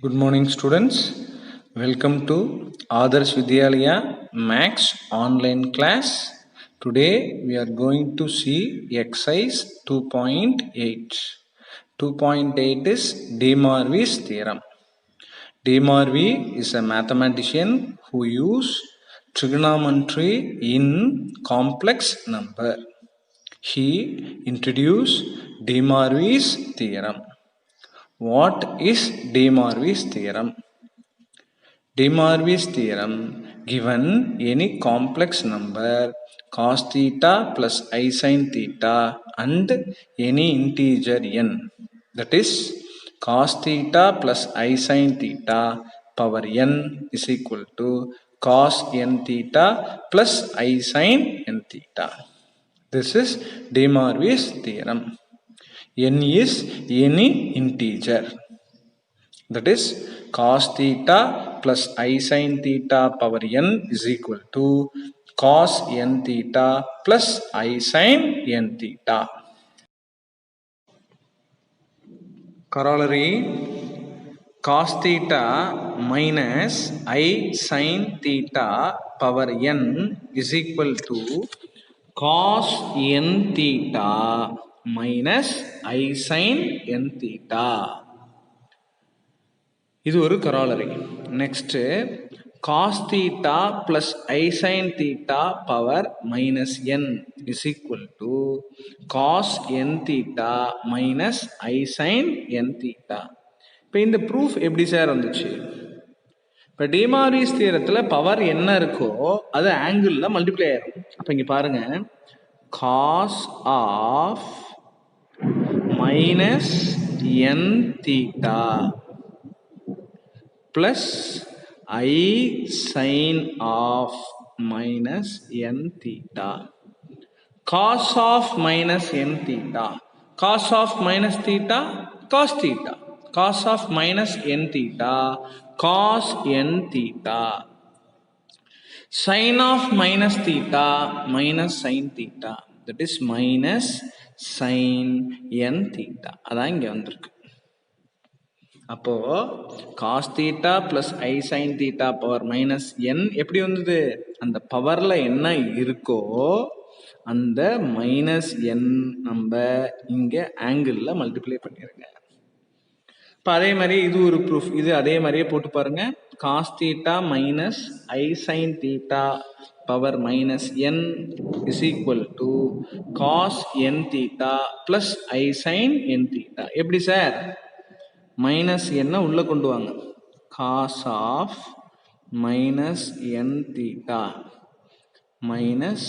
Good morning, students. Welcome to Adarsh Vidyalaya Max online class. Today we are going to see exercise 2.8. 2.8 is De Morvis theorem. De Morvis is a mathematician who used trigonometry in complex number. He introduced De Morvis theorem. What is De Morvis theorem? De Morvis theorem, given any complex number cos theta plus I sin theta and any integer n, that is cos theta plus I sin theta power n is equal to cos n theta plus I sin n theta. This is De Morvis theorem. N is any integer, that is cos theta plus I sin theta power n is equal to cos n theta plus I sin n theta. Corollary: cos theta minus I sin theta power n is equal to cos n theta minus I sin n theta. இது ஒரு corollary. Next, cos theta plus I sin theta power minus n is equal to cos n theta minus I sin n theta. இப்போ இந்த proof எப்படி sir வந்துச்சு? இப்போ De Morvis தியரத்தில் power என்ன இருக்கோ அது ஆங்கிளில் மல்டிப்ளை ஆயிரும். அப்போ இங்கே பாருங்க, cos of minus n theta plus I sin of minus n theta. Cos of minus n theta. Cos of minus theta, cos theta. Cos of minus n theta, cos n theta. Sin of minus theta, minus sin theta. That is minus sin n theta. அதான் இங்கே வந்திருக்கு. அப்போ cos theta plus i sine theta power minus என் எப்படி வந்தது? அந்த பவர்ல என்ன இருக்கோ அந்த மைனஸ் என் நம்ம இங்க ஆங்கிள் மல்டிப்ளை பண்ணிருங்க. இப்போ அதே மாதிரி இது ஒரு ப்ரூஃப். இது அதே மாதிரியே போட்டு பாருங்க. Cos theta minus i sine theta power minus n is equal to cos n theta plus i sine n theta. எப்படி சார்? மைனஸ் என்ன உள்ள கொண்டு வாங்க, cos of minus n theta minus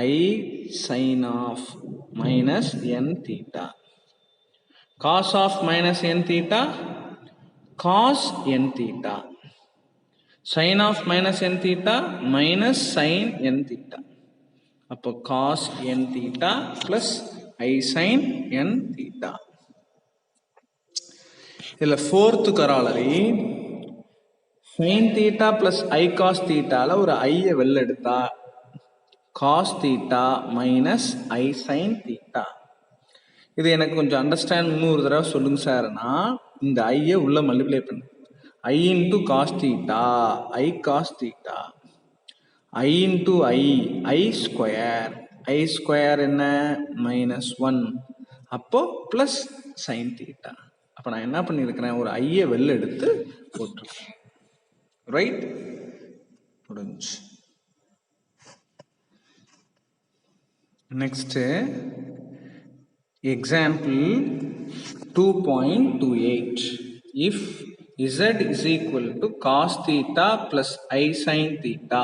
i sine of minus n theta. Cos of minus n theta cos n theta, sine of minus n theta minus sine n theta. அப்போ cos n theta plus i sine n theta. இதில் fourth corollary, sine theta plus i cos தீட்டால ஒரு ஐயை வெளில எடுத்தா cos theta minus i sine theta. இது எனக்கு கொஞ்சம் அண்டர்ஸ்டாண்ட் இன்னொரு தடவை சொல்லுங்க சார்னா, இந்த ஐயை உள்ள மல்டிப்ளை பண்ணு. ஐ இன்டூ காஸ் தீட்டா ஐ காஸ் தீட்டா, ஐ இன்டூ ஐ ஸ்கொயர், ஐ ஸ்கொயர் என்ன மைனஸ் 1, அப்போ பிளஸ் சைன் தீட்டா. அப்போ நான் என்ன பண்ணியிருக்கிறேன், ஒரு ஐயை வெளில எடுத்து போட்டிருக்கேன். ரைட், முடிஞ்சு. Next example 2.28. If z is equal to cos theta plus I sin theta,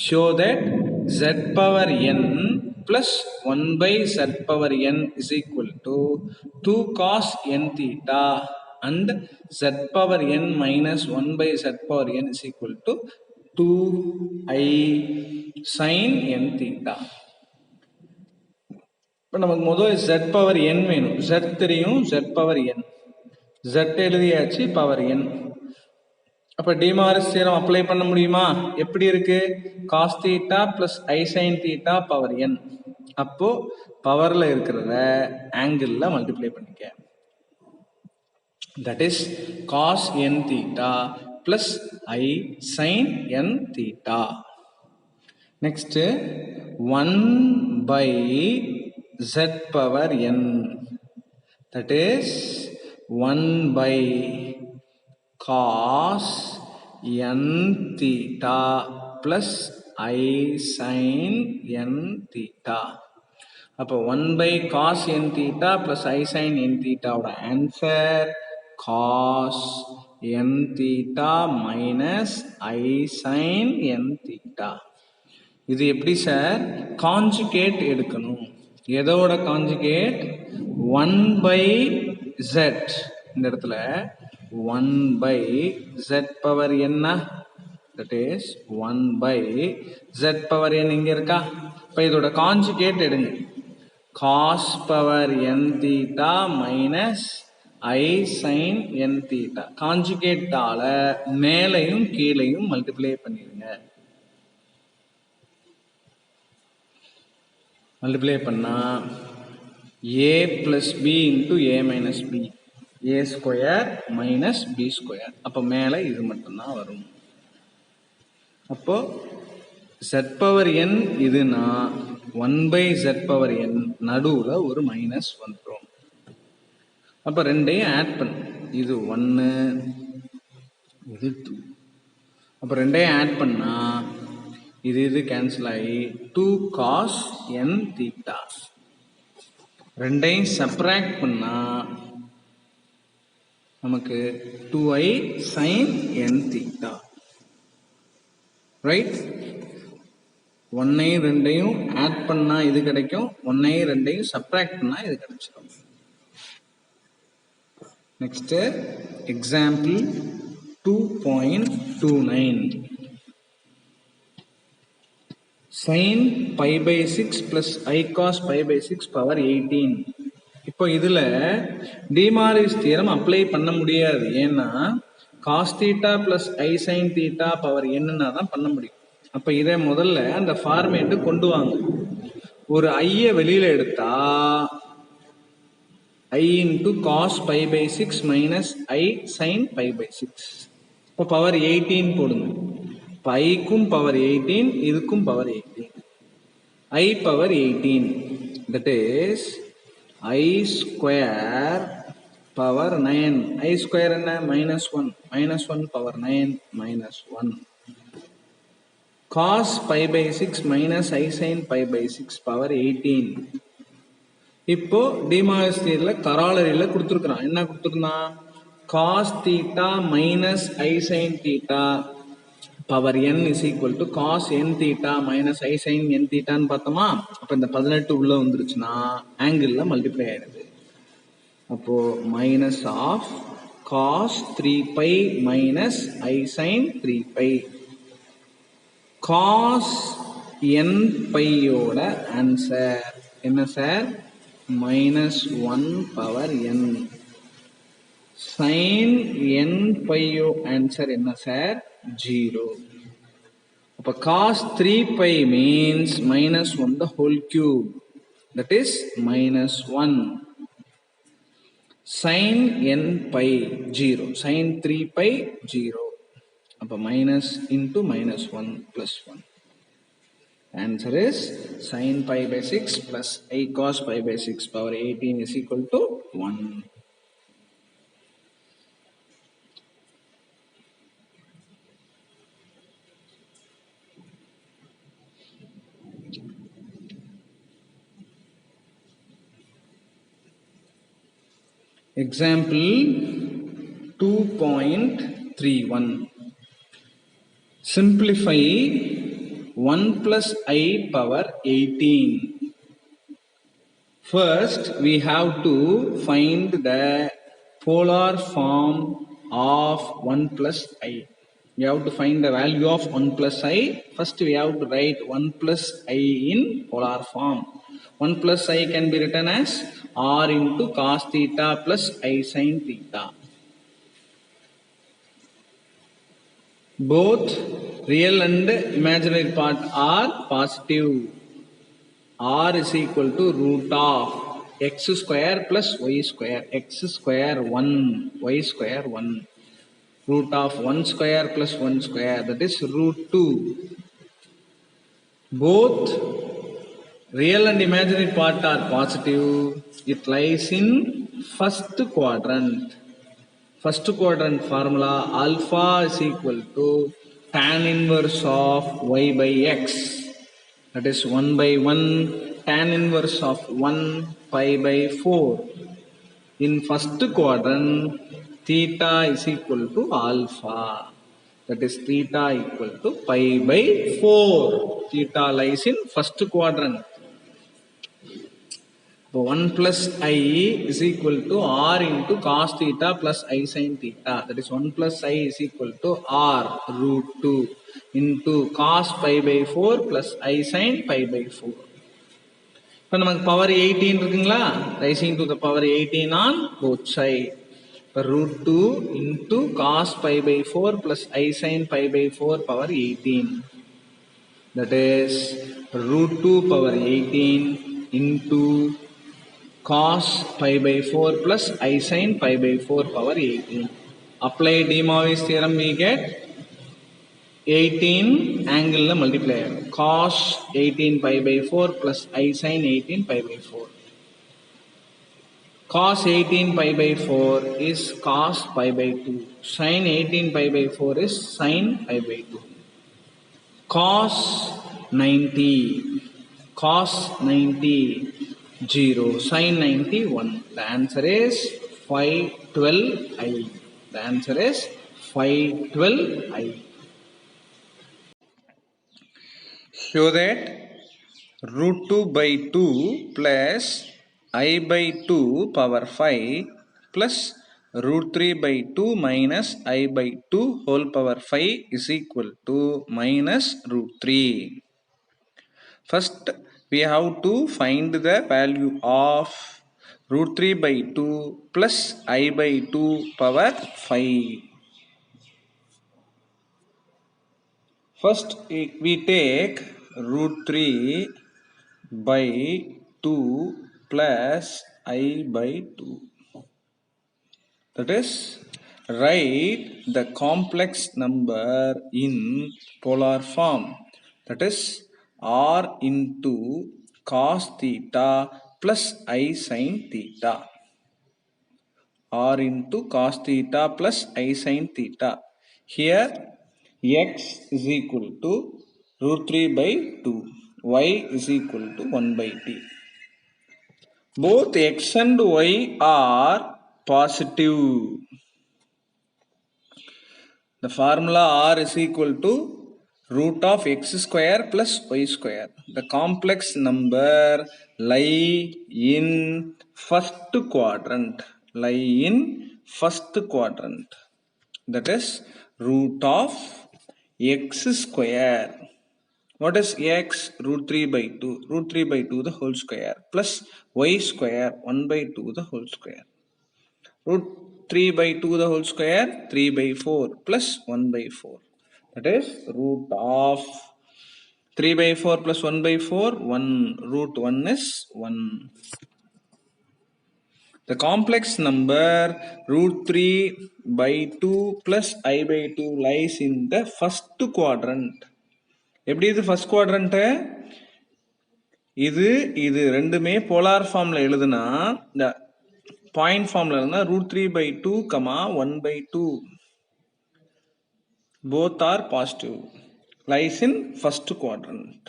show that z power n plus 1 by z power n is equal to 2 cos n theta and z power n minus 1 by z power n is equal to 2 I sin n theta. இப்போ நமக்கு முதல் z power n வேணும். z தெரியும், z power n, z எழுதியாச்சு, power n. அப்போ De Morvis theorem apply பண்ண முடியுமா? எப்படி இருக்கு? Cos theta plus i sine theta power n. அப்போ பவர்ல இருக்கிறத ஆங்கிள் மல்டிப்ளை பண்ணிக்க. that is cos n theta plus I sin n theta. Next 1 by z power n, that is 1 by cos n theta plus I sin n theta. அப்போ 1 by cos n theta plus I sin n theta ஓட answer cos n theta minus I sin n theta. இது எப்படி sir? Conjugate எடுக்கணும். எதோட conjugate? 1 by z. இந்த இடத்துல 1 by z power என்ன? that is 1 by z power n இங்க இருக்கா? இப்போ இதோட காஞ்சுகேட் எடுங்க. cos power n theta minus I sin n theta. காஞ்சுகேட்டால மேலையும் கீழையும் மல்டிப்ளை பண்ணிடுங்க. மல்டிப்ளை பண்ணா a plus b into a minus b, a square minus b square. அப்போ மேலே இது மட்டும்தான் வரும். அப்போ z பவர் n இதுனா 1 by z பவர் n நடுவில் ஒரு மைனஸ் வந்துடும். அப்போ ரெண்டையும் ஆட் பண்ணு. இது 1, இது 2. அப்போ ரெண்டையும் ஆட் பண்ணா இது கேன்சல் ஆகி 2 cos n theta. ரெண்டையும் சப்ராக்ட் பண்ணா நமக்கு 2i sin n theta. Right? 1ஐயும் 2ஐயும் ஆட் பண்ணா இது கிடைக்கும், 1ஐயும் 2ஐயும் சப்ராக்ட் பண்ணா இது கிடைச்சிடும். Next example 2.29. sin pi by 6 plus I cos pi by 6 power 18. இப்போ இதுல டிமாரிஸ் தியரம் அப்ளை பண்ண முடியாது. ஏன்னா cos theta plus I sin theta power என்னன்னா தான் பண்ண முடியும். அப்ப இதை முதல்ல அந்த ஃபார்மேட்டு கொண்டு வாங்க. ஒரு ஐய வெளியில எடுத்தா I into cos pi by 6 minus I sin pi by 6. இப்போ பவர் 18 போடுங்க. பைக்கும் பவர் 18, இதுக்கும் power 18. I power 18, that is I square power 9. I square என்ன? -1. -1 power 9 -1. cos pi by 6 minus I sin pi by 6 power 18. இப்போ De Moivre's தியரம்ல கராளரியில கொடுத்துருக்கான். என்ன கொடுத்துருந்தான்? cos theta minus I sin theta power n is equal to cos n theta minus I sin n theta ன்னு பார்த்தோமா? அப்போ இந்த 18 உள்ள வந்துருச்சுன்னா ஆங்கிளில் மல்டிப்ளை ஆயிடுது. அப்போ minus of cos 3π minus I sin 3π. cos n பையோட ஆன்சர் என்ன sir? -1 power n. sin n பையோ ஆன்சர் என்ன சார்? 0. அப்போ cos 3π means -1 the whole cube, that is -1. sin n pi 0, sin 3π 0. அப்போ minus into -1 plus 1. Answer is sin pi by 6 plus I cos pi by 6 power 18 is equal to 1. Example 2.31. Simplify 1 plus I power 18. First, we have to find the polar form of 1 plus I. We have to find the value of 1 plus I. First, we have to write 1 plus I in polar form. 1 plus I can be written as r into cos theta plus I sin theta. Both real and imaginary part are positive. R is equal to root of x square plus y square. X square 1, y square 1. Root of 1 square plus 1 square, that is root 2. Both real and imaginary part are positive. It lies in first quadrant. First quadrant formula, alpha is equal to tan inverse of y by x. That is 1 by 1 tan inverse of 1 pi by 4. In first quadrant, theta is equal to alpha. That is theta equal to pi by 4. Theta lies in first quadrant. So 1 plus I is equal to r into cos theta plus I sin theta. That is 1 plus I is equal to r root 2 into cos pi by 4 plus I sin pi by 4. இப்போ நமக்கு power 18 இருக்குங்களா, rising to the power 18 on both side. இப்போ root 2 into cos pi by 4 plus I sin pi by 4 power 18. That is root 2 power 18 into cos pi by 4 plus I sin pi by 4 power 18. Apply De Moivre's theorem, we get 18 angle multiplier. Cos 18 pi by 4 plus I sin 18 pi by 4. Cos 18 pi by 4 is cos pi by 2. Sin 18 pi by 4 is sin pi by 2. Cos 90. Cos 90 0. Sin 90 1. The answer is 512i. The answer is 512i. Show that root 2 by 2 plus I by 2 power 5 plus root 3 by 2 minus I by 2 whole power 5 is equal to minus root 3. First, we have to find the value of root 3 by 2 plus I by 2 power 5. First, we take root 3 by 2 plus I by 2. That is, write the complex number in polar form. That is, r into cos theta plus I sin theta. R into cos theta plus I sin theta. Here, x is equal to root 3 by 2. Y is equal to 1 by t. Both x and y are positive. The formula r is equal to root of x square plus y square. The complex number lie in first quadrant. Lie in first quadrant. That is root of x square. What is x? Root 3 by 2. Root 3 by 2 the whole square plus y square 1 by 2 the whole square. Root 3 by 2 the whole square 3 by 4 plus 1 by 4. That is root of 3 by 4 plus 1 by 4 1. Root 1 is 1. The complex number root 3 by 2 plus I by 2 lies in the first quadrant. எப்படி இது first quadrant? இது ரெண்டுமே polar ஃபார்ம்ல எழுதுனா, இந்த point ஃபார்ம்ல எழுதுனா root 3 by 2, 1 by 2. Both are positive. Lies in first quadrant.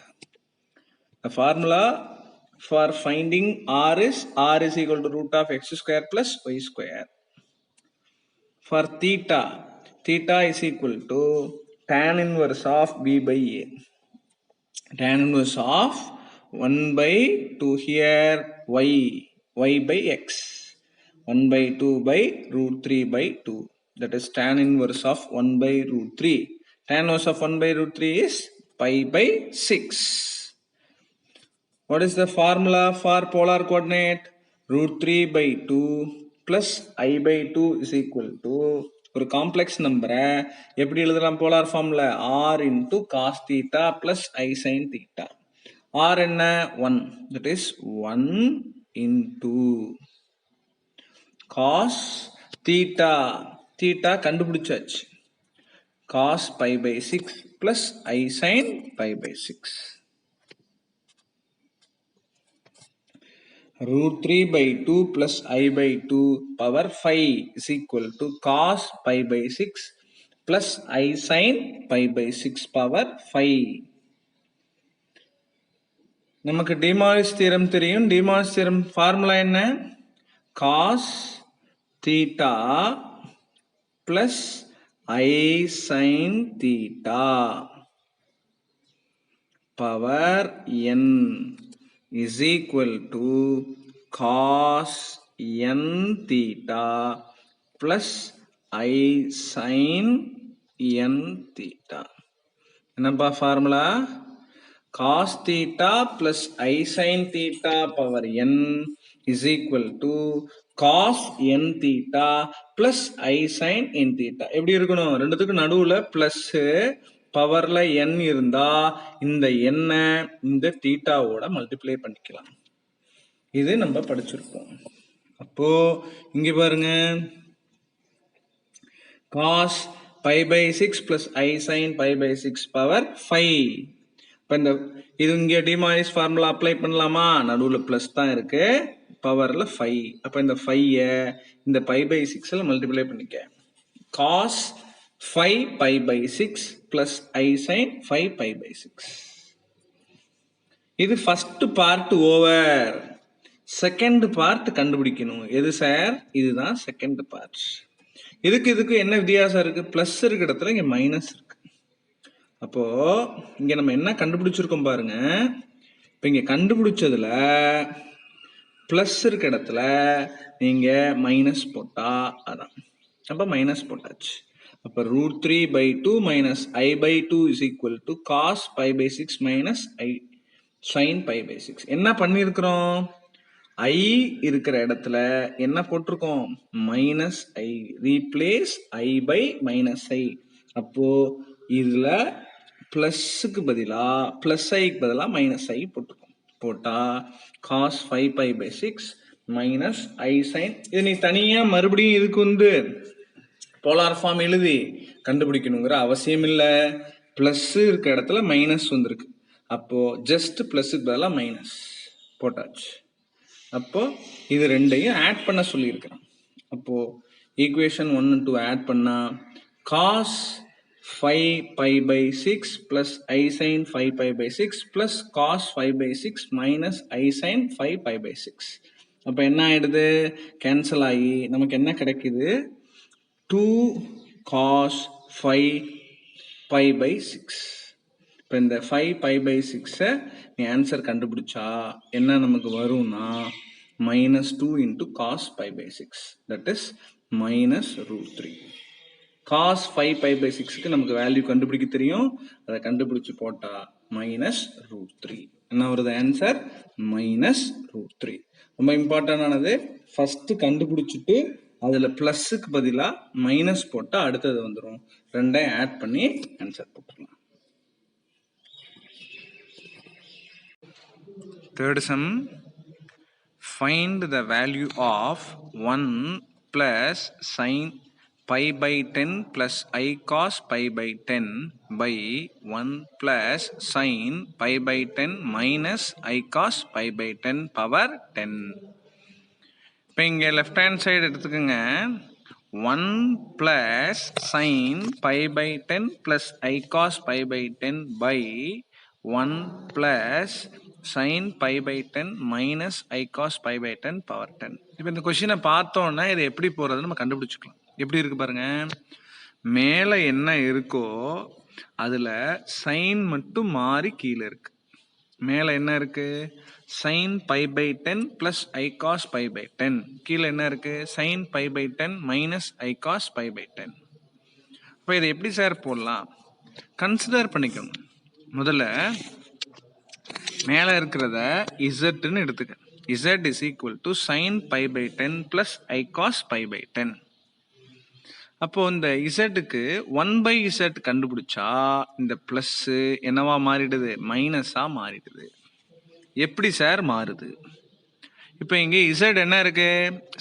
The formula for finding r is equal to root of x square plus y square. For theta is equal to tan inverse of b by a. Tan inverse of 1 by 2 here y by x. 1 by 2 by root 3 by 2. That is tan inverse of 1 by root 3. Tan inverse of 1 by root 3 is pi by 6. What is the formula for polar coordinate? Root 3 by 2 plus I by 2 is equal to ஒரு complex நம்பரை எப்படி எழுதலாம் polar ஃபார்ம்ல? r into cos theta plus I sin theta. r என்ன? 1. That is 1 into cos theta. Theta கண்டுபிடிச்சாச்சு. cos pi by 6 plus I sin pi by 6. root 3 by 2 plus I by 2 power 5 is equal to cos pi by 6 plus I sin pi by 6 power 5. நமக்கு De Moivre's theorem தெரியும். De Moivre's theorem formula என்ன? cos theta plus I sin theta power n is equal to cos n theta plus I sin n theta. என்னப்பா formula? cos theta plus I sin theta power n is equal to cos n theta plus I sin n theta. எப்படி இருக்கணும்? ரெண்டுத்துக்கு நடுவுல plus பவர்ல n இருந்தா இந்த n இந்த தீட்டாவோட multiply பண்ணிக்கலாம். இது நம்ம படிச்சிருக்கோம். அப்போ இங்க பாருங்க, cos pi by 6 plus I sin pi by 6 power 5. இப்போ இந்த இது இங்க டிமாரிஸ் ஃபார்முலா அப்ளை பண்ணலாமா? நடுவுல பிளஸ் தான் இருக்கு, பவர்ல 5. அப்ப இந்த 5 இந்த pi by 6ல மல்டிப்ளை பண்ணிக்க. cos 5 pi by 6 plus I sin 5 pi by 6. இது first part over. Second part கண்டுபிடிக்கணும். எது சார்? இதுதான் செகண்ட் பார்ட். இதுக்கு என்ன வித்தியாசம் இருக்கு? பிளஸ் இருக்க இடத்துல இங்க மைனஸ் இருக்கு. அப்போ இங்க நம்ம என்ன கண்டுபிடிச்சிருக்கோம் பாருங்க. இப்ப இங்க கண்டுபிடிச்சதுல பிளஸ் இருக்க இடத்துல நீங்க மைனஸ் போட்டா அதான். அப்ப மைனஸ் போட்டாச்சு. அப்ப root 3 by 2 minus I by 2 is equal to cos pi by 6 minus I sin pi by 6. என்ன பண்ணிருக்கிறோம்? I இருக்கிற இடத்துல என்ன போட்டிருக்கோம்? Minus I. Replace I by minus I. அப்போ இதுல பிளஸ்க்கு பதிலா பிளஸ் ஐக்கு பதிலா மைனஸ் I போட்டிருக்கோம். போட்டா cos 5 pi by 6 minus I sin. இது நீ தனியா மறுபடியும் இதுக்கு போலார் ஃபார்ம் எழுதி கண்டுபிடிக்கணுங்கிற அவசியம் இல்லை. பிளஸ் இருக்க இடத்துல மைனஸ் வந்திருக்கு. அப்போ ஜஸ்ட் பிளஸ்க்கு பதிலாக மைனஸ் போட்டாச்சு. அப்போ இது ரெண்டையும் ஆட் பண்ண சொல்லியிருக்கிறேன். அப்போ ஈக்குவேஷன் 1 and 2 ஆட் பண்ணா cos 5 pi by 6 plus I sin 5 pi by 6 plus cos 5 by 6 minus I sin 5 pi by 6. அப்போ என்ன ஆயிடுது? கேன்சல் ஆகி நமக்கு என்ன கிடைக்குது? 2 cos 5 pi by 6. இப்போ இந்த 5 pi by 6 நீ ஆன்சர் கண்டுபிடிச்சா என்ன நமக்கு வரும்னா -2 into cos pi by 6, that is minus root 3. cos 5 pi by 6க்கு நமக்கு வேல்யூ கண்டுபிடிக்க தெரியும். அதை கண்டுபிடிச்சு போட்டா minus root 3. என்ன வருது ஆன்சர்? minus root 3. ரொம்ப இம்பார்ட்டன்டானது. ஃபர்ஸ்ட் கண்டுபிடிச்சிட்டு அதுல பிளஸ்க்கு பதிலா மைனஸ் போட்டா அடுத்தது வந்துடும். ரெண்டையும் ஆட் பண்ணி ஆன்சர் போட்டுடலாம். Third sum, find the value of 1 plus sin pi by 10 plus I cos pi by 10 by 1 plus sin pi by 10 minus I cos pi by 10 power 10. இப்போ இங்கே லெஃப்ட் ஹேண்ட் சைடு எடுத்துக்கோங்க. 1 plus sin pi by 10 plus I cos pi by 10 by 1 plus sin pi by 10 minus I cos pi by 10 power 10. இப்போ இந்த கொஸ்டினை பார்த்தோன்னா இது எப்படி போகிறதுன்னு நம்ம கண்டுபிடிச்சிக்கலாம். எப்படி இருக்கு பாருங்க. மேலே என்ன இருக்கோ அதில் சைன் மட்டும் மாறி கீழே இருக்கு. மேலே என்ன இருக்கு? sin pi by 10 plus I cos pi by 10. கீழே என்ன இருக்கு? sin pi by 10 minus I cos pi by 10. இப்போ இதை எப்படி சார் போடலாம்? கன்சிடர் பண்ணிக்கணும். முதல்ல மேலே இருக்கிறத இசட்னு எடுத்துக்க. z is equal to sin pi by 10 plus I cos pi by 10. அப்போ இந்த இசட்டுக்கு 1 by z கண்டுபிடிச்சா இந்த பிளஸ் என்னவா மாறிடுது? மைனஸா மாறிடுது. எப்படி சார் மாறுது? இப்போ இங்கே z என்ன இருக்கு?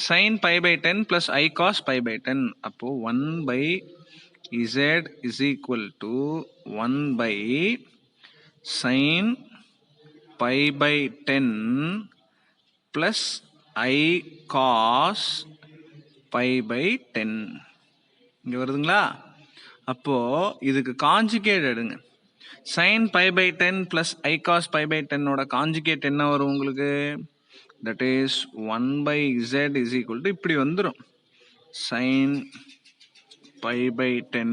sin pi by 10 plus I cos pi by 10. அப்போ 1 by z is equal to 1 by sin pi by 10 plus I cos pi by 10. இங்கே வருதுங்களா? அப்போ இதுக்கு காஞ்சுகேட் எடுங்க. sin pi by 10 plus I cos pi by 10 ஓட conjugate என்ன வரும் உங்களுக்கு? That is 1 by z is equal to இப்படி வந்துடும். sin pi by 10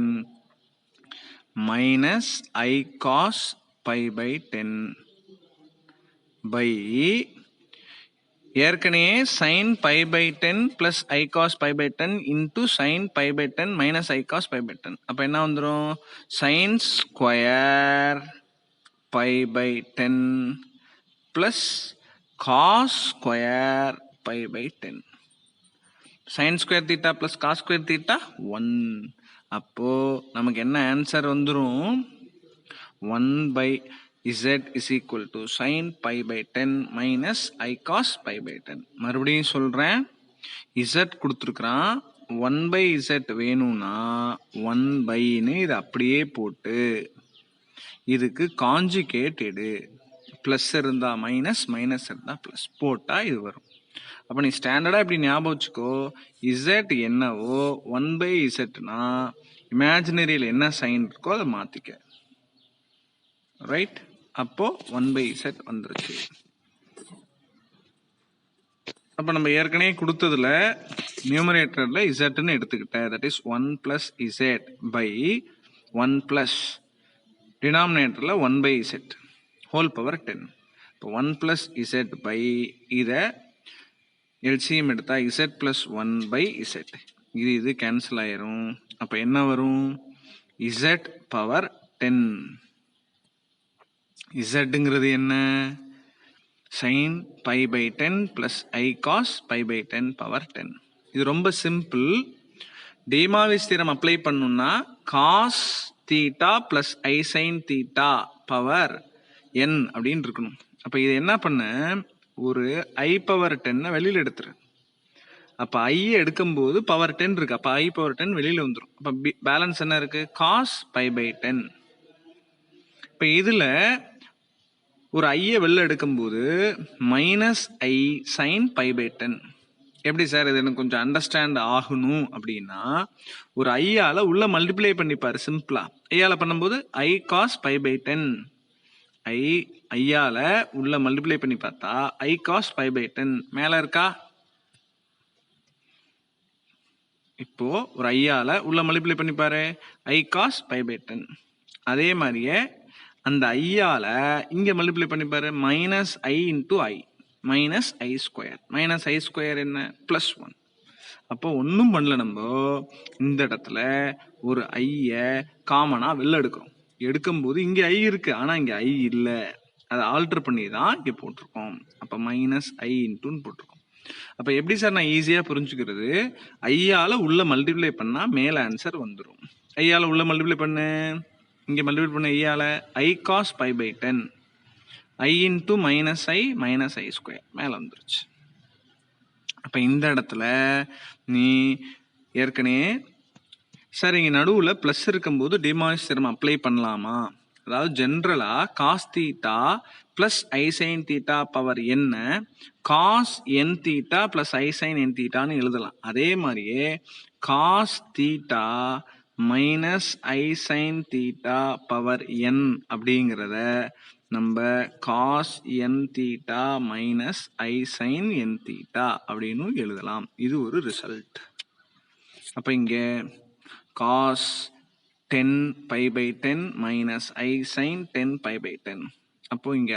minus I cos pi by 10 by ஏற்கனவே sin pi by 10 plus I cos pi by 10 into sin pi by 10 minus I cos pi by 10. அப்போ என்ன வந்துடும்? sin square pi by 10 plus cos square pi by 10. sin square theta plus cos square theta 1. அப்போ நமக்கு என்ன answer வந்துடும்? 1 by z is equal to sin pi by 10 minus I cos pi by 10. மறுபடியும் சொல்றேன், z கொடுத்துருக்குறான், 1 by z வேணும்னா 1 byன்னு இது அப்படியே போட்டு இதுக்கு காஞ்சுகேட் எடு. ப்ளஸ் இருந்தா மைனஸ், மைனஸ் இருந்தா ப்ளஸ் போட்டா இது வரும். அப்போ நீ ஸ்டாண்டர்டாக இப்படி ஞாபகம் வச்சுக்கோ, இசட் என்னவோ 1 by இசட்னா இமேஜினரியில் என்ன சைன் இருக்கோ அதை மாற்றிக்க. ரைட்? அப்போ 1 by இசட் வந்துருச்சு. அப்போ நம்ம ஏற்கனவே கொடுத்ததுல நியூமரேட்டரில் இசட்னு எடுத்துக்கிட்டேன். That is 1 plus z by 1 plus டினாமினேட்டரில் 1 by இசட் ஹோல் பவர் 10. இப்போ 1 plus இசட் பை இதை எல்சிஎம் எடுத்தா இசட் பிளஸ் 1 by இசட். இது கேன்சல் ஆயிரும். அப்போ என்ன வரும்? Z power 10. இசட்டுங்கிறது என்ன? sin pi by 10 plus I cos pi by 10 power 10. இது ரொம்ப சிம்பிள். டேமாவிஸ் தியரம் அப்ளை பண்ணணும்னா cos theta plus i sine theta power n அப்படின்னு இருக்கணும். அப்போ இது என்ன பண்ண, ஒரு I பவர் 10 வெளியில் எடுத்துரு. அப்போ ஐயை எடுக்கும்போது பவர் 10 இருக்கு. அப்போ I பவர் 10 வெளியில் வந்துடும். அப்போ பேலன்ஸ் என்ன இருக்கு? Cos pi by 10. இப்போ இதில் ஒரு ஐயை வெளில எடுக்கும்போது minus i sine pi by 10. எப்படி சார் இது எனக்கு கொஞ்சம் அண்டர்ஸ்டாண்ட் ஆகணும் அப்படின்னா, ஒரு ஐயால் உள்ள மல்டிப்ளை பண்ணிப்பார் சிம்பிளா. ஐயால் பண்ணும்போது I காஸ் பை பை 10. ஐயால உள்ள மல்டிப்ளை பண்ணி பார்த்தா I காஸ் பை பை 10 மேல இருக்கா? இப்போ ஒரு ஐயால உள்ள மல்டிப்ளை பண்ணி பாரு, I காஸ் பை பை 10. அதே மாதிரியே அந்த ஐயால இங்க மல்டிப்ளை பண்ணி பாரு, minus I into I minus i square. Minus i square என்ன? பிளஸ் 1. அப்போ ஒன்றும் பண்ணல, நம்ம இந்த இடத்துல ஒரு ஐயை காமனா வெளில எடுக்கிறோம். எடுக்கும்போது இங்கே ஐ இருக்கு, ஆனால் இங்கே ஐ இல்லை. அதை ஆல்டர் பண்ணி தான் இங்கே போட்டிருக்கோம். அப்போ மைனஸ் ஐ இன்ட்டுன்னு போட்டிருக்கோம். அப்போ எப்படி சார் நான் ஈஸியாக புரிஞ்சுக்கிறது? ஐயால் உள்ள மல்டிப்ளை பண்ணால் மேலே ஆன்சர் வந்துடும். ஐயால் உள்ள மல்டிப்ளை பண்ணு, இங்கே மல்டிப்ளை பண்ண ஐயால் I cos pi by 10 i into minus i square மேலே வந்துருச்சு. அப்போ இந்த இடத்துல நீ ஏற்கனவே சார் இங்கே நடுவில் ப்ளஸ் இருக்கும்போது டிமாய்ஸ் தியரம் அப்ளை பண்ணலாமா? அதாவது ஜென்ரலாக காஸ் தீட்டா ப்ளஸ் ஐ சைன் தீட்டா பவர் என்ன காஸ் என் தீட்டா ப்ளஸ் ஐ சைன் என் தீட்டான்னு எழுதலாம். அதே மாதிரியே cos theta minus i sine theta power n அப்படிங்கிறத நம்ம cos n theta minus i sine n theta அப்படின்னு எழுதலாம். இது ஒரு ரிசல்ட். அப்போ இங்கே cos 10 pi by 10 minus I sin 10 pi by 10. அப்போ இங்க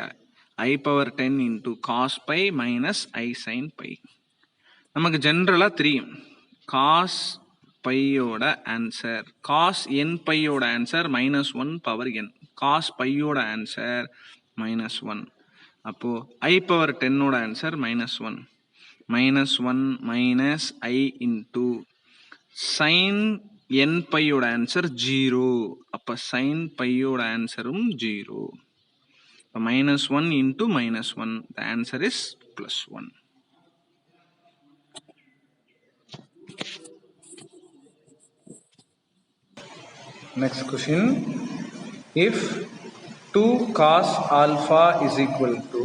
I power 10 into cos pi minus I sin pi. நமக்கு ஜென்ரலா தெரியும் cos pi ஓட ஆன்சர், cos n pi ஓட answer -1 power n. cos pi ஓட ஆன்சர் -1. அப்போ I power 10 ஓட answer -1. -1 minus I into sin n பையோட ஆன்சர் 0. அப்போ sin பையோட ஆன்சரும் 0. -1 into -1, the answer is +1. Next question. If 2 cos alpha is equal to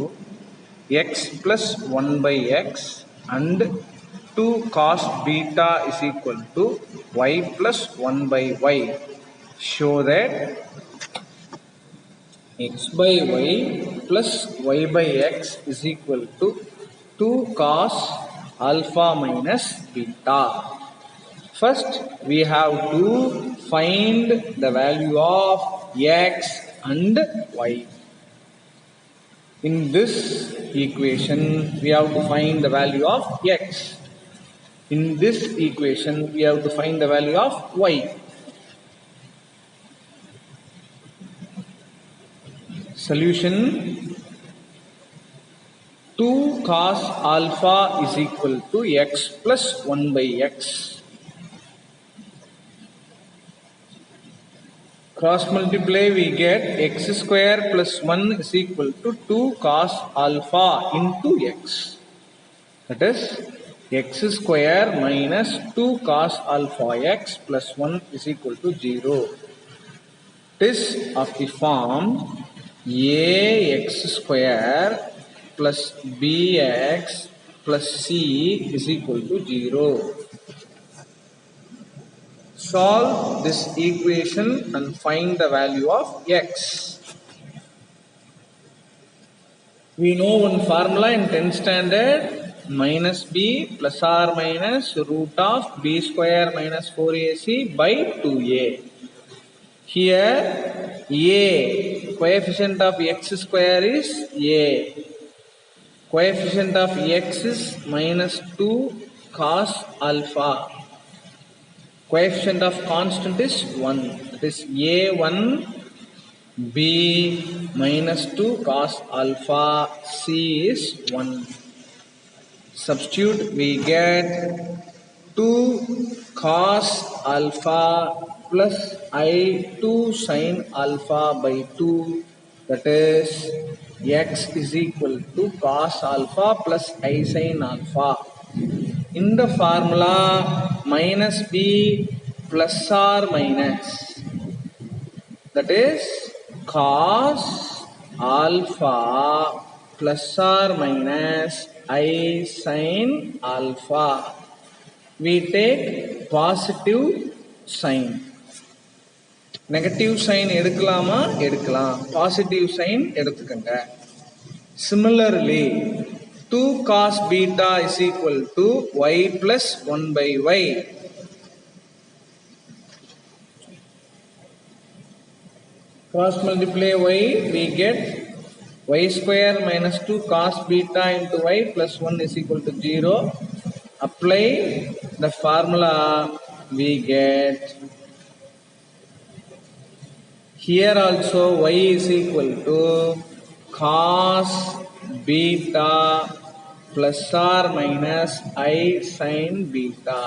x plus 1 by x and 2 cos beta is equal to y plus 1 by y, show that x by y plus y by x is equal to 2 cos alpha minus beta. First, we have to find the value of x and y. In this equation, we have to find the value of x. In this equation, we have to find the value of y. Solution: 2 cos alpha is equal to x plus 1 by x. Cross multiply, we get x square plus 1 is equal to 2 cos alpha into x. That is x square minus 2 cos alpha x plus 1 is equal to 0. It is of the form ax square plus bx plus c is equal to 0. Solve this equation and find the value of x. We know one formula in 10th standard: minus b plus or minus root of b square minus 4ac by 2a. Here a, coefficient of x square is a. Coefficient of x is minus 2 cos alpha. Coefficient of constant is 1. That is a1 b minus 2 cos alpha, c is 1. Substitute, we get 2 cos alpha plus I2 sin alpha by 2. That is x is equal to cos alpha plus I sin alpha. In the formula, minus b plus or minus, that is cos alpha plus or minus I sin alpha. We take positive sign. Negative sign எடுக்கலாமா? எடுக்கலாம். Positive sign எடுத்துக்கங்க. Similarly, 2 cos beta is equal to y plus 1 by y. Cross multiply y, we get y square minus 2 cos beta into y plus 1 is equal to 0. Apply the formula, we get here also y is equal to cos beta plus or minus I sin beta.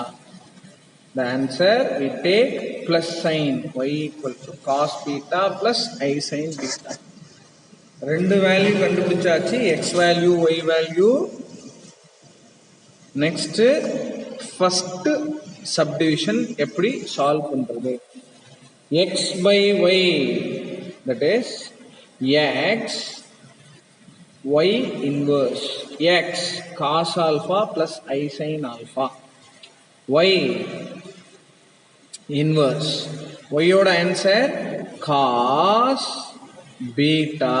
The answer, we take plus sign, y equal to cos beta plus I sin beta. ரெண்டு value கண்டுபிடிச்சாச்சு, x value y value. Next first subdivision எப்படி solve பண்றது? x by y, that is x y inverse, x cos alpha plus I sin alpha, y inverse, y oda answer cos beta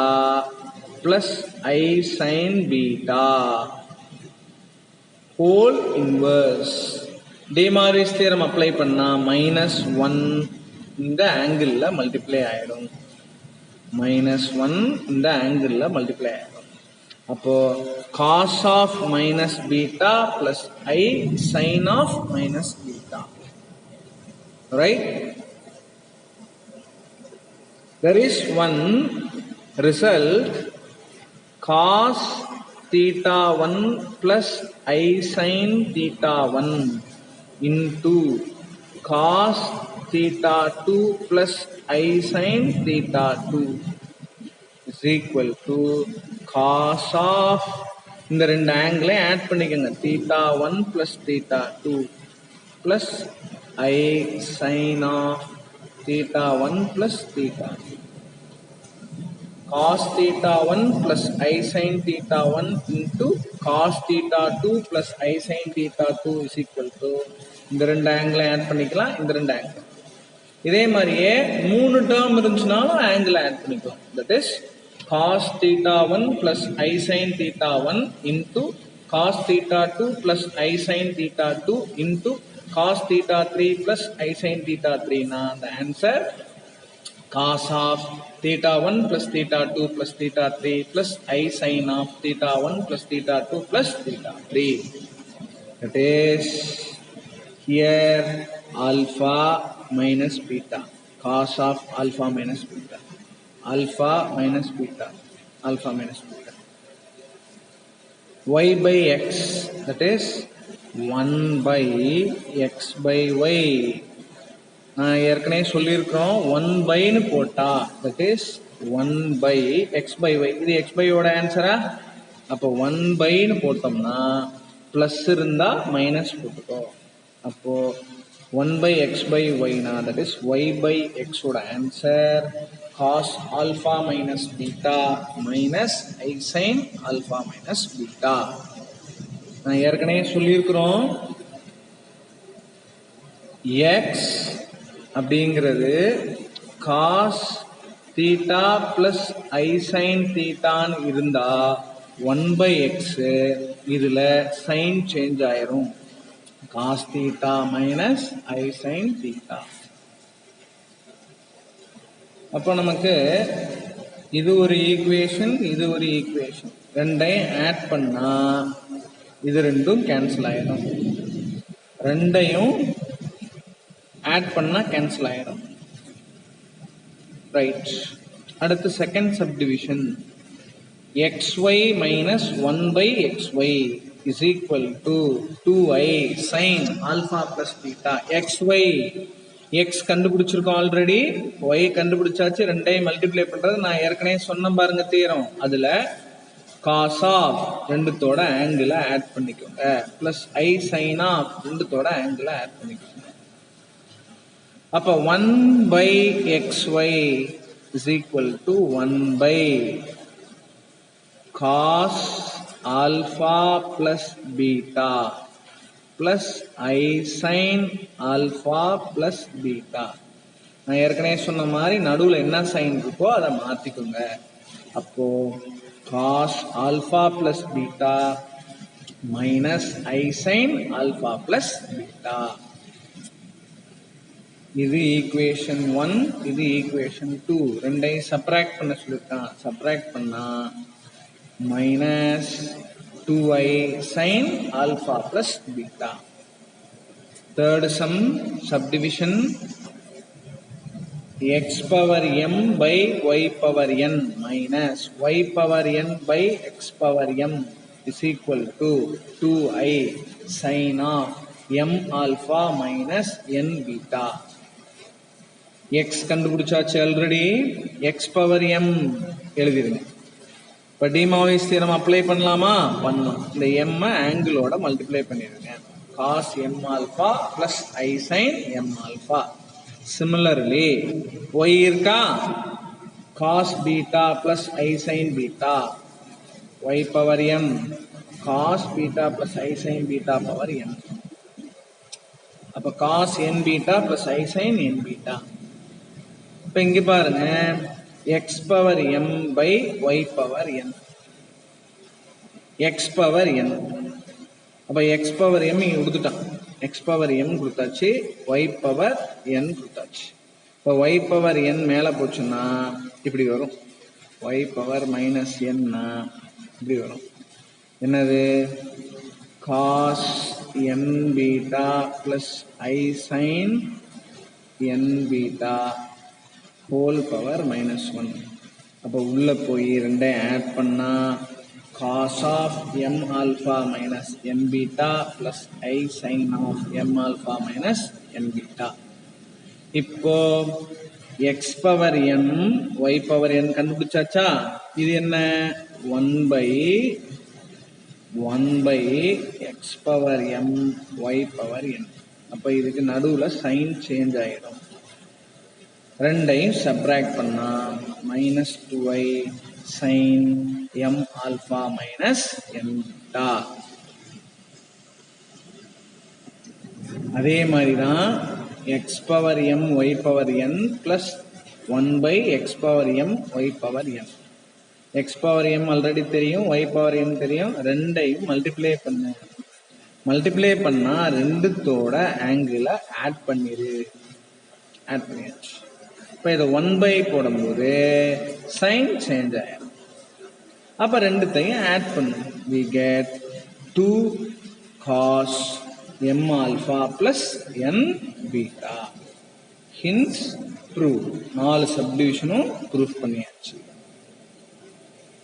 plus I sin beta whole inverse. De Moivre's theorem apply பண்ணா minus 1 இந்த angle ல multiply ஆயிடும். minus 1 இந்த angle ல multiply ஆயிடும். அப்போ cos of minus beta plus I sin of minus beta. Right? There is one result, cos theta 1 plus I sin theta 1 into cos theta 2 plus I sin theta 2 is equal to cos of இந்த ரெண்டு ஆங்கிளை add பண்ணிக்கங்க, theta 1 plus theta 2 plus I sin of theta 1 plus theta 2. Cos theta 1 plus I sin theta 1 into cos theta 2 plus I sin theta 2 is equal to இந்த ரெண்டு ஆங்கிளை add பண்ணிக்கலாம் இந்த ரெண்டு ஆங்கிள் இதே மாதிரியே மூணு டேர்ம் இருந்துச்சுனாலும் ஆங்கிள் ஆட் பண்ணிக்கலாம் that is cos theta 1 plus I sin theta 1 into cos theta 2 plus I sin theta 2 into cos theta 3 plus I sin theta 3 na the answer cos of theta 1 plus theta 2 plus theta 3 plus I sin of theta 1 plus theta 2 plus theta 3 that is here alpha minus beta cos of alpha minus beta alpha minus beta alpha minus beta y by x that is 1 by x by y நான் ஏற்கனவே சொல்லியிருக்கிறோம் 1 by னு போட்டா that is 1 by x by y இது x by ஓட ஆன்சரா அப்போ 1 by னு போட்டோம்னா பிளஸ் இருந்தா மைனஸ் போட்டுக்கோ அப்போ 1 by x by y na that is y by x oda answer cos alpha minus beta minus I sin alpha minus beta நான் ஏற்கனவே சொல்லியிருக்கிறோம் x அப்படிங்கிறது cos theta plus I sin theta இருந்தா 1 by x இதுல sin change ஆயிரும் cos theta minus I sin theta அப்போ நமக்கு இது ஒரு ஈக்குவேஷன் இது ஒரு ஈக்குவேஷன் ரெண்டையும் ஆட் பண்ணா இது ரெண்டும் கேன்சல் ஆயிடும் ரெண்டையும் ஆட் பண்ணா கேன்சல் ஆயிடும் ரைட் அடுத்து second subdivision xy minus 1 by xy is equal to 2i sin alpha plus beta xy x கண்டுபிடிச்சிருக்கோம் ஆல்ரெடி y கண்டுபிடிச்சாச்சு ரெண்டையும் மல்டிப்ளை பண்றது நான் ஏற்கனவே சொன்ன பாருங்க தீரம் அதுல cos of ரெண்டுத்தோட ஆங்கிளை ஆட் பண்ணிக்கோங்க பிளஸ் I sin of ரெண்டுத்தோட ஆங்கிளை ஆட் பண்ணிக்கோங்க அப்ப 1 by xy is equal to 1 by cos alpha plus beta plus I sin alpha plus beta நான் ஏற்கனவே சொன்ன மாதிரி நடுவுல என்ன சைன் இருக்கோ அதை மாத்திக்கோங்க அப்போ cos alpha plus beta minus I sin alpha plus beta இது ஈக்குவேஷன் 1 இது ஈக்குவேஷன் 2 ரெண்டையும் சப்ராக்ட் பண்ண சொல்லிருக்கான் சப்ராக்ட் பண்ணா minus 2i sin alpha plus beta. Third sum subdivision x power m by y power n minus y power n by x power m is equal to 2i sin of m alpha minus n beta. x கண்டுபிடிச்சாச்சு already x power m எழுதிருங்க இப்போ டிமாவிஸ் theorem apply பண்ணலாமா பண்ணலாம் இந்த m ஆங்கிளோட multiply பண்ணிடுங்க cos m alpha plus I sin m alpha similarly y இருக்கா cos beta plus I sin beta y power m cos beta plus I sin beta power n அப்ப cos n beta plus I sin n beta இப்போ இங்க பாருங்க x power m by y power n x power n அப்ப x power m இங்க கொடுத்துட்டான் x power m கொடுத்தாச்சு y power n கொடுத்தாச்சு இப்போ y power n மேல போச்சுன்னா இப்படி வரும் y power minus n னா இப்படி வரும் என்னது cos n beta plus I sin n beta whole power minus 1 அப்போ உள்ள போய் ரெண்டையும் ஆட் பண்ணா cos of m alpha minus n beta plus I sin of m alpha minus n beta இப்போ x power n y power n கண்டுபிடிச்சாச்சா இது என்ன 1 by x power m y power n அப்போ இதுக்கு நடுவில் சைன் சேஞ்ச் ஆகிடும். ரெண்டையும் subtract பண்ணால் minus 2i sine m alpha minus m beta. அதே மாதிரி தான் x power m y power n plus 1/x power m y power n. X power m already தெரியும், ஒய் பவர் என் தெரியும். ரெண்டையும் multiply பண்ணு. மல்டிப்ளை பண்ணால் ரெண்டுத்தோட ஆங்கிளை ஆட் பண்ணிடு. ஆட் பண்ணியாச்சு. இப்போ இதை 1/, போடும்போது சைன் சேஞ்ச் ஆகிடும். அப்போ ரெண்டுத்தையும் ஆட் பண்ணு. we get 2 cos m alpha plus n beta. hence proof. 4 சப்டிவிஷனும் proof பண்ணியாச்சு.